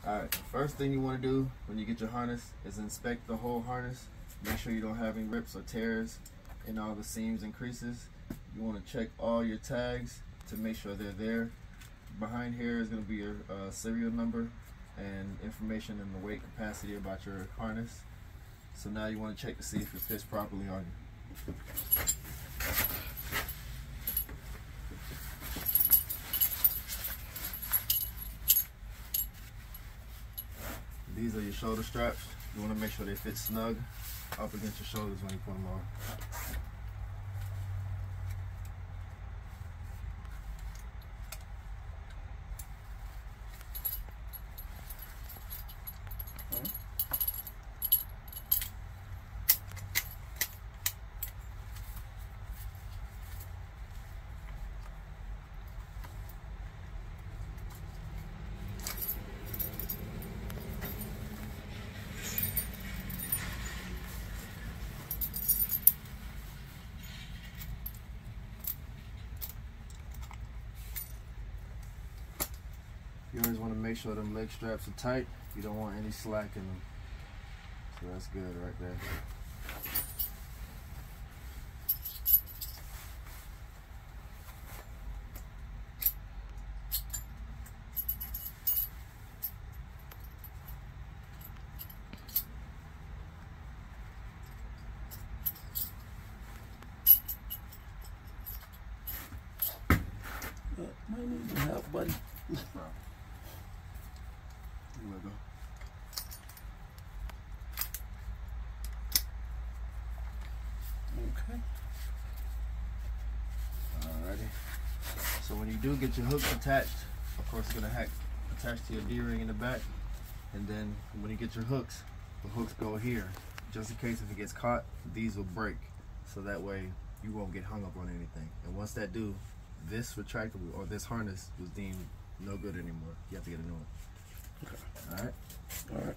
Alright, first thing you want to do when you get your harness is inspect the whole harness. Make sure you don't have any rips or tears in all the seams and creases. You want to check all your tags to make sure they're there. Behind here is going to be your serial number and information and the weight capacity about your harness. So now you want to check to see if it fits properly on you. These are your shoulder straps. You want to make sure they fit snug up against your shoulders when you put them on. You always want to make sure them leg straps are tight. You don't want any slack in them. So that's good right there. Might need some help, buddy. Let go. Okay. Alrighty. So when you do get your hooks attached, of course it's gonna attach to your D-ring in the back, and then when you get your hooks, the hooks go here. Just in case if it gets caught, these will break, so that way you won't get hung up on anything. And once that do, this retractable or this harness was deemed no good anymore. You have to get a new one. Okay. All right. All right.